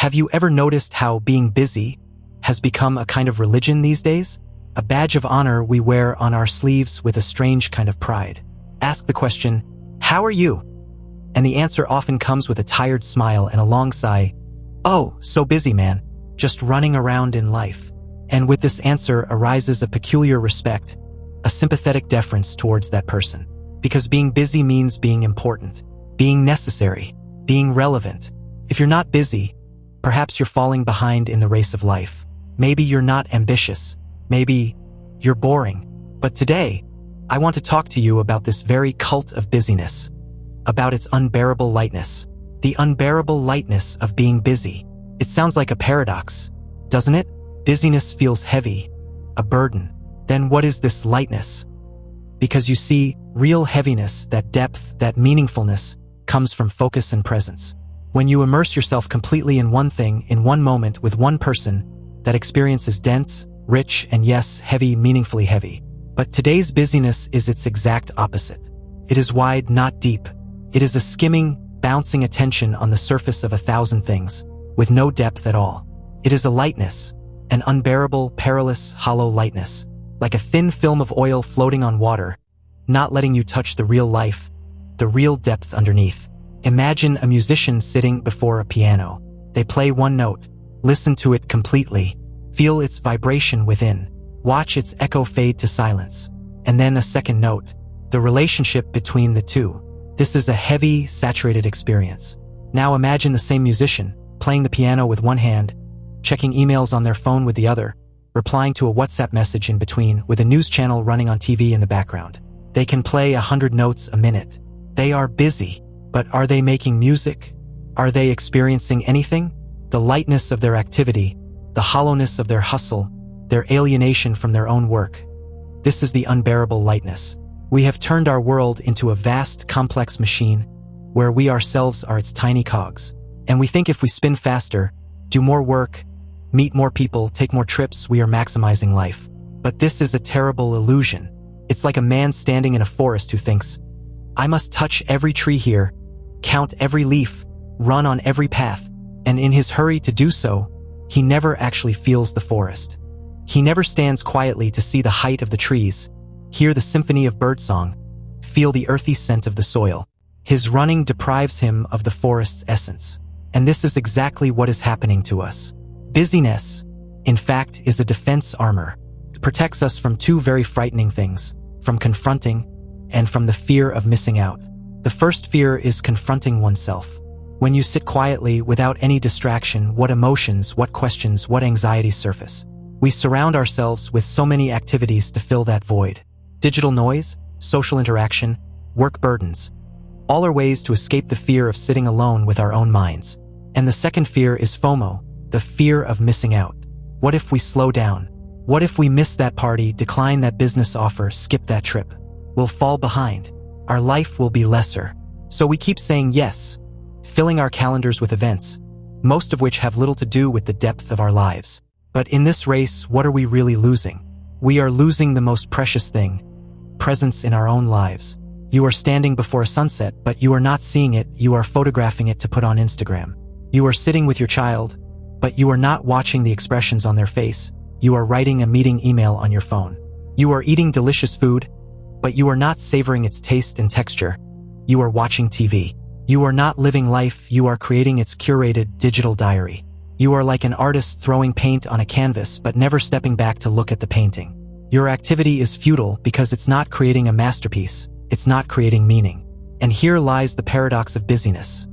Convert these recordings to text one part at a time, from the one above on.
Have you ever noticed how being busy has become a kind of religion these days? A badge of honor we wear on our sleeves with a strange kind of pride. Ask the question, "How are you?" And the answer often comes with a tired smile and a long sigh. "Oh, so busy, man. Just running around in life." And with this answer arises a peculiar respect, a sympathetic deference towards that person. Because being busy means being important, being necessary, being relevant. If you're not busy, perhaps you're falling behind in the race of life. Maybe you're not ambitious. Maybe you're boring. But today, I want to talk to you about this very cult of busyness, about its unbearable lightness, the unbearable lightness of being busy. It sounds like a paradox, doesn't it? Busyness feels heavy, a burden. Then what is this lightness? Because you see, real heaviness, that depth, that meaningfulness, comes from focus and presence. When you immerse yourself completely in one thing, in one moment, with one person, that experience is dense, rich, and yes, heavy, meaningfully heavy. But today's busyness is its exact opposite. It is wide, not deep. It is a skimming, bouncing attention on the surface of 1,000 things, with no depth at all. It is a lightness, an unbearable, perilous, hollow lightness, like a thin film of oil floating on water, not letting you touch the real life, the real depth underneath. Imagine a musician sitting before a piano. They play one note, listen to it completely, feel its vibration within, watch its echo fade to silence, and then a second note, the relationship between the two. This is a heavy, saturated experience. Now imagine the same musician, playing the piano with one hand, checking emails on their phone with the other, replying to a WhatsApp message in between, with a news channel running on TV in the background. They can play 100 notes a minute. They are busy. But are they making music? Are they experiencing anything? The lightness of their activity, the hollowness of their hustle, their alienation from their own work. This is the unbearable lightness. We have turned our world into a vast, complex machine where we ourselves are its tiny cogs. And we think if we spin faster, do more work, meet more people, take more trips, we are maximizing life. But this is a terrible illusion. It's like a man standing in a forest who thinks, "I must touch every tree here, count every leaf, run on every path," and in his hurry to do so, he never actually feels the forest. He never stands quietly to see the height of the trees, hear the symphony of birdsong, feel the earthy scent of the soil. His running deprives him of the forest's essence. And this is exactly what is happening to us. Busyness, in fact, is a defense armor. It protects us from two very frightening things, from confronting and from the fear of missing out. The first fear is confronting oneself. When you sit quietly without any distraction, what emotions, what questions, what anxieties surface? We surround ourselves with so many activities to fill that void. Digital noise, social interaction, work burdens. All are ways to escape the fear of sitting alone with our own minds. And the second fear is FOMO, the fear of missing out. What if we slow down? What if we miss that party, decline that business offer, skip that trip? We'll fall behind. Our life will be lesser. So we keep saying yes, filling our calendars with events, most of which have little to do with the depth of our lives. But in this race, what are we really losing? We are losing the most precious thing, presence in our own lives. You are standing before a sunset, but you are not seeing it, you are photographing it to put on Instagram. You are sitting with your child, but you are not watching the expressions on their face. You are writing a meeting email on your phone. You are eating delicious food, but you are not savoring its taste and texture. You are watching TV. You are not living life, you are creating its curated digital diary. You are like an artist throwing paint on a canvas but never stepping back to look at the painting. Your activity is futile because it's not creating a masterpiece. It's not creating meaning. And here lies the paradox of busyness.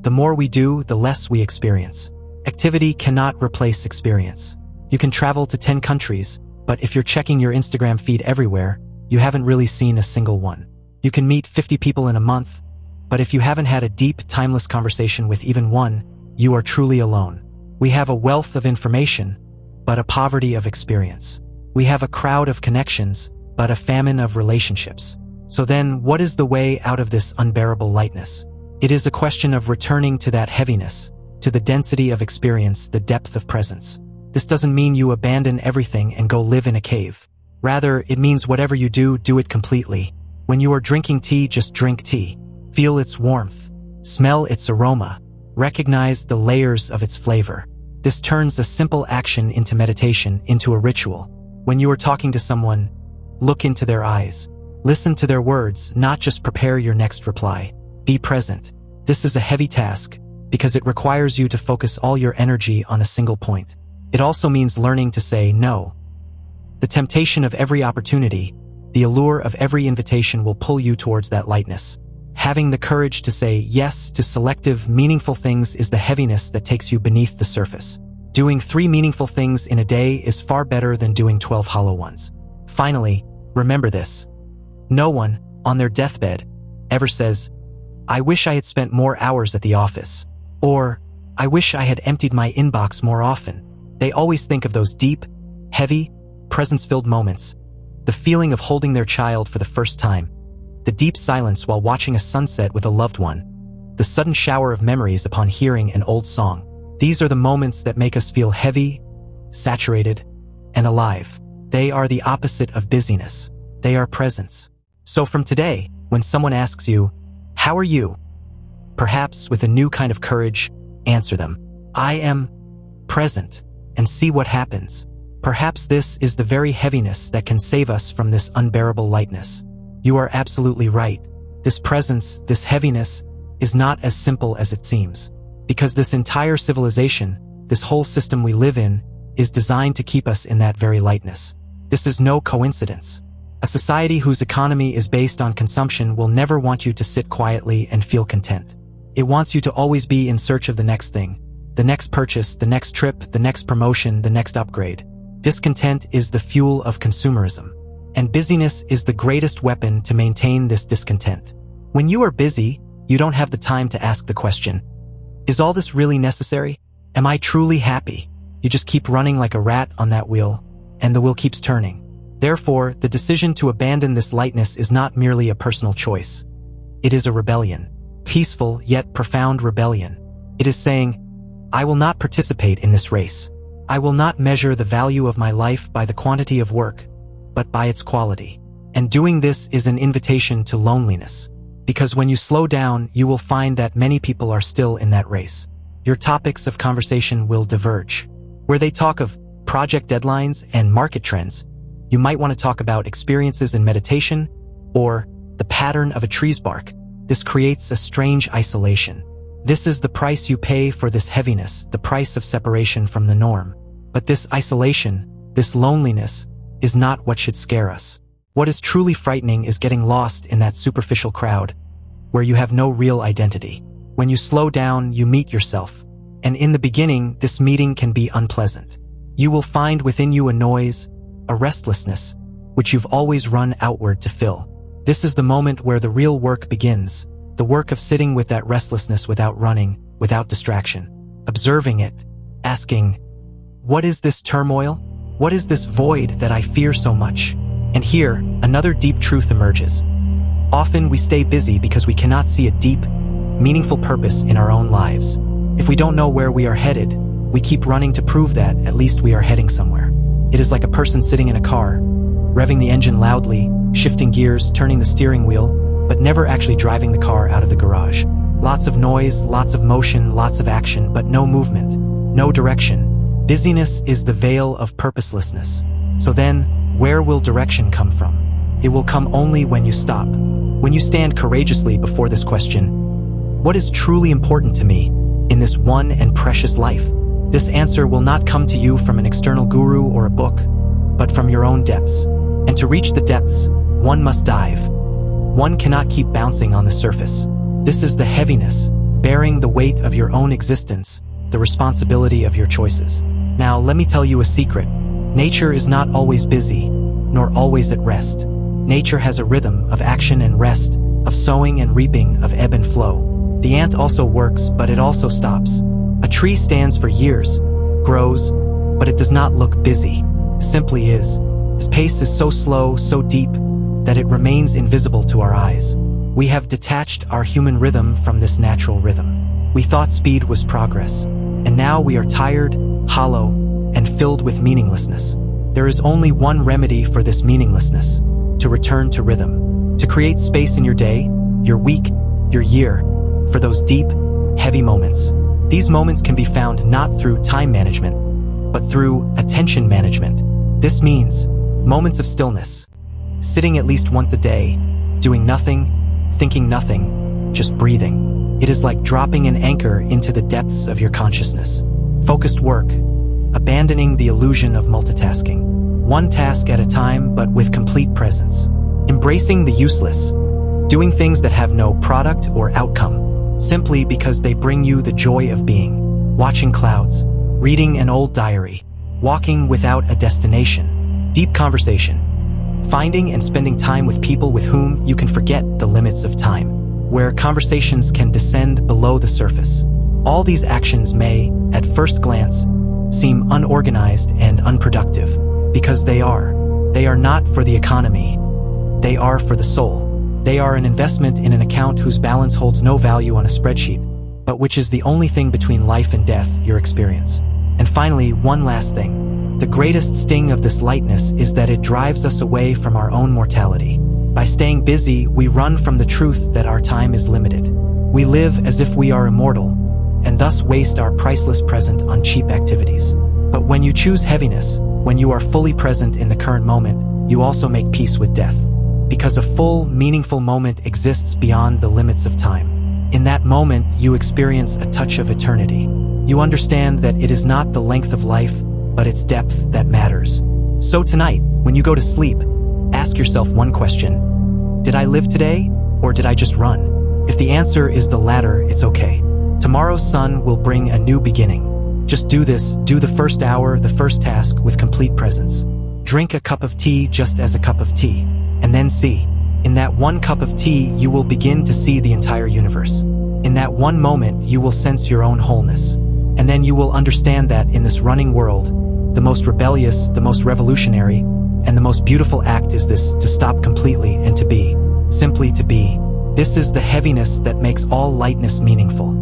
The more we do, the less we experience. Activity cannot replace experience. You can travel to 10 countries, but if you're checking your Instagram feed everywhere, you haven't really seen a single one. You can meet 50 people in a month, but if you haven't had a deep, timeless conversation with even one, you are truly alone. We have a wealth of information, but a poverty of experience. We have a crowd of connections, but a famine of relationships. So then, what is the way out of this unbearable lightness? It is a question of returning to that heaviness, to the density of experience, the depth of presence. This doesn't mean you abandon everything and go live in a cave. Rather, it means whatever you do, do it completely. When you are drinking tea, just drink tea. Feel its warmth. Smell its aroma. Recognize the layers of its flavor. This turns a simple action into meditation, into a ritual. When you are talking to someone, look into their eyes. Listen to their words, not just prepare your next reply. Be present. This is a heavy task because it requires you to focus all your energy on a single point. It also means learning to say no. The temptation of every opportunity, the allure of every invitation will pull you towards that lightness. Having the courage to say yes to selective, meaningful things is the heaviness that takes you beneath the surface. Doing 3 meaningful things in a day is far better than doing 12 hollow ones. Finally, remember this. No one, on their deathbed, ever says, "I wish I had spent more hours at the office," or "I wish I had emptied my inbox more often." They always think of those deep, heavy, presence-filled moments, the feeling of holding their child for the first time, the deep silence while watching a sunset with a loved one, the sudden shower of memories upon hearing an old song. These are the moments that make us feel heavy, saturated, and alive. They are the opposite of busyness. They are presence. So from today, when someone asks you, "How are you?" perhaps with a new kind of courage, answer them, "I am present," and see what happens. Perhaps this is the very heaviness that can save us from this unbearable lightness. You are absolutely right. This presence, this heaviness, is not as simple as it seems. Because this entire civilization, this whole system we live in, is designed to keep us in that very lightness. This is no coincidence. A society whose economy is based on consumption will never want you to sit quietly and feel content. It wants you to always be in search of the next thing, the next purchase, the next trip, the next promotion, the next upgrade. Discontent is the fuel of consumerism, and busyness is the greatest weapon to maintain this discontent. When you are busy, you don't have the time to ask the question, "Is all this really necessary? Am I truly happy?" You just keep running like a rat on that wheel, and the wheel keeps turning. Therefore, the decision to abandon this lightness is not merely a personal choice. It is a rebellion. Peaceful yet profound rebellion. It is saying, "I will not participate in this race. I will not measure the value of my life by the quantity of work, but by its quality." And doing this is an invitation to loneliness. Because when you slow down, you will find that many people are still in that race. Your topics of conversation will diverge. Where they talk of project deadlines and market trends, you might want to talk about experiences in meditation or the pattern of a tree's bark. This creates a strange isolation. This is the price you pay for this heaviness, the price of separation from the norm. But this isolation, this loneliness, is not what should scare us. What is truly frightening is getting lost in that superficial crowd, where you have no real identity. When you slow down, you meet yourself. And in the beginning, this meeting can be unpleasant. You will find within you a noise, a restlessness, which you've always run outward to fill. This is the moment where the real work begins, the work of sitting with that restlessness without running, without distraction, observing it, asking, "What is this turmoil? What is this void that I fear so much?" And here, another deep truth emerges. Often we stay busy because we cannot see a deep, meaningful purpose in our own lives. If we don't know where we are headed, we keep running to prove that at least we are heading somewhere. It is like a person sitting in a car, revving the engine loudly, shifting gears, turning the steering wheel, but never actually driving the car out of the garage. Lots of noise, lots of motion, lots of action, but no movement, no direction. Busyness is the veil of purposelessness. So then, where will direction come from? It will come only when you stop. When you stand courageously before this question, what is truly important to me in this one and precious life? This answer will not come to you from an external guru or a book, but from your own depths. And to reach the depths, one must dive. One cannot keep bouncing on the surface. This is the heaviness, bearing the weight of your own existence, the responsibility of your choices. Now, let me tell you a secret. Nature is not always busy, nor always at rest. Nature has a rhythm of action and rest, of sowing and reaping, of ebb and flow. The ant also works, but it also stops. A tree stands for years, grows, but it does not look busy. It simply is. Its pace is so slow, so deep, that it remains invisible to our eyes. We have detached our human rhythm from this natural rhythm. We thought speed was progress, and now we are tired, hollow, and filled with meaninglessness. There is only one remedy for this meaninglessness: to return to rhythm, to create space in your day, your week, your year, for those deep, heavy moments. These moments can be found not through time management, but through attention management. This means moments of stillness, sitting at least once a day, doing nothing, thinking nothing, just breathing. It is like dropping an anchor into the depths of your consciousness. Focused work, abandoning the illusion of multitasking. One task at a time, but with complete presence. Embracing the useless, doing things that have no product or outcome, simply because they bring you the joy of being. Watching clouds, reading an old diary, walking without a destination. Deep conversation, finding and spending time with people with whom you can forget the limits of time, where conversations can descend below the surface. All these actions may, at first glance, seem unorganized and unproductive, because they are. They are not for the economy. They are for the soul. They are an investment in an account whose balance holds no value on a spreadsheet, but which is the only thing between life and death, your experience. And finally, one last thing. The greatest sting of this lightness is that it drives us away from our own mortality. By staying busy, we run from the truth that our time is limited. We live as if we are immortal, and thus waste our priceless present on cheap activities. But when you choose heaviness, when you are fully present in the current moment, you also make peace with death. Because a full, meaningful moment exists beyond the limits of time. In that moment, you experience a touch of eternity. You understand that it is not the length of life, but its depth that matters. So tonight, when you go to sleep, ask yourself one question. Did I live today, or did I just run? If the answer is the latter, it's okay. Tomorrow's sun will bring a new beginning. Just do the first hour, the first task with complete presence. Drink a cup of tea just as a cup of tea, and then see. In that one cup of tea, you will begin to see the entire universe. In that one moment, you will sense your own wholeness. And then you will understand that in this running world, the most rebellious, the most revolutionary, and the most beautiful act is this: to stop completely and to be, simply to be. This is the heaviness that makes all lightness meaningful.